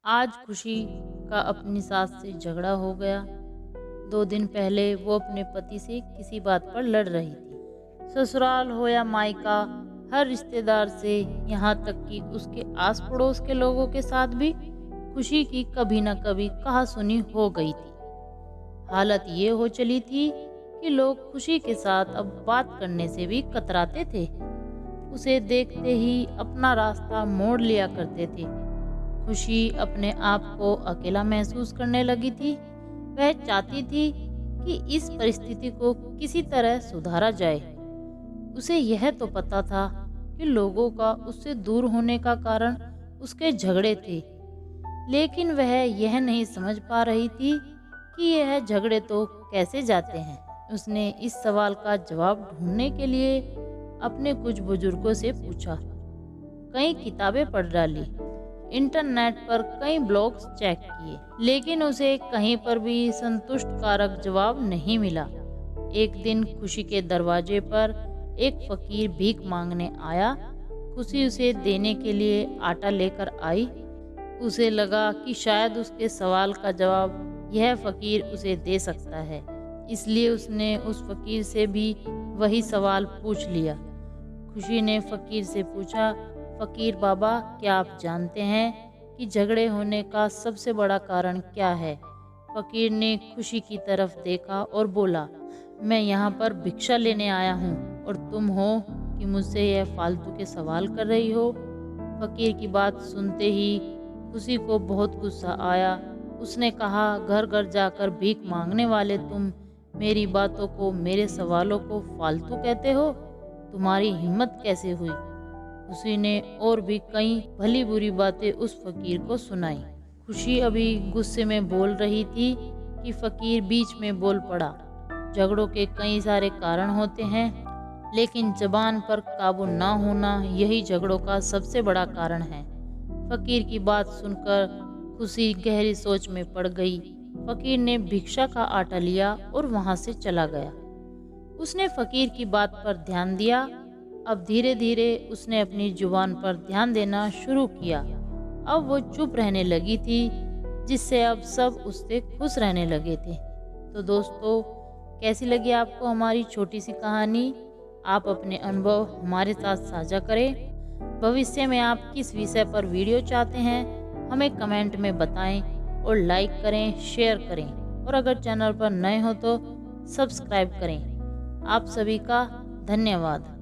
आज खुशी का अपनी सास से झगड़ा हो गया। 2 दिन पहले वो अपने पति से किसी बात पर लड़ रही थी। ससुराल हो या मायका, हर रिश्तेदार से, यहाँ तक कि उसके आस पड़ोस के लोगों के साथ भी खुशी की कभी न कभी कहासुनी हो गई थी। हालत ये हो चली थी कि लोग खुशी के साथ अब बात करने से भी कतराते थे। उसे देखते ही अपना रास्ता मोड़ लिया करते थे। खुशी अपने आप को अकेला महसूस करने लगी थी। वह चाहती थी कि इस परिस्थिति को किसी तरह सुधारा जाए। उसे यह तो पता था कि लोगों का उससे दूर होने का कारण उसके झगड़े थे, लेकिन वह यह नहीं समझ पा रही थी कि यह झगड़े तो कैसे जाते हैं। उसने इस सवाल का जवाब ढूंढने के लिए अपने कुछ बुजुर्गों से पूछा, कई किताबें पढ़ डाली, इंटरनेट पर कई ब्लॉग्स चेक किए, लेकिन उसे कहीं पर भी संतुष्ट कारक जवाब नहीं मिला। एक दिन खुशी के दरवाजे पर एक फकीर भीख मांगने आया। खुशी उसे देने के लिए आटा लेकर आई। उसे लगा कि शायद उसके सवाल का जवाब यह फकीर उसे दे सकता है, इसलिए उसने उस फकीर से भी वही सवाल पूछ लिया। खुशी ने फकीर से पूछा, फकीर बाबा, क्या आप जानते हैं कि झगड़े होने का सबसे बड़ा कारण क्या है? फकीर ने खुशी की तरफ देखा और बोला, मैं यहाँ पर भिक्षा लेने आया हूँ और तुम हो कि मुझसे यह फालतू के सवाल कर रही हो। फकीर की बात सुनते ही खुशी को बहुत गुस्सा आया। उसने कहा, घर घर जाकर भीख मांगने वाले तुम मेरी बातों को, मेरे सवालों को फालतू कहते हो? तुम्हारी हिम्मत कैसे हुई? खुशी ने और भी कई भली बुरी बातें उस फकीर को सुनाई। खुशी अभी गुस्से में बोल रही थी कि फकीर बीच में बोल पड़ा, झगड़ों के कई सारे कारण होते हैं, लेकिन जबान पर काबू ना होना यही झगड़ों का सबसे बड़ा कारण है। फकीर की बात सुनकर खुशी गहरी सोच में पड़ गई। फकीर ने भिक्षा का आटा लिया और वहां से चला गया। उसने फकीर की बात पर ध्यान दिया। अब धीरे धीरे उसने अपनी जुबान पर ध्यान देना शुरू किया। अब वो चुप रहने लगी थी, जिससे अब सब उससे खुश रहने लगे थे। तो दोस्तों, कैसी लगी आपको हमारी छोटी सी कहानी? आप अपने अनुभव हमारे साथ साझा करें। भविष्य में आप किस विषय पर वीडियो चाहते हैं, हमें कमेंट में बताएं और लाइक करें, शेयर करें, और अगर चैनल पर नए हो तो सब्सक्राइब करें। आप सभी का धन्यवाद।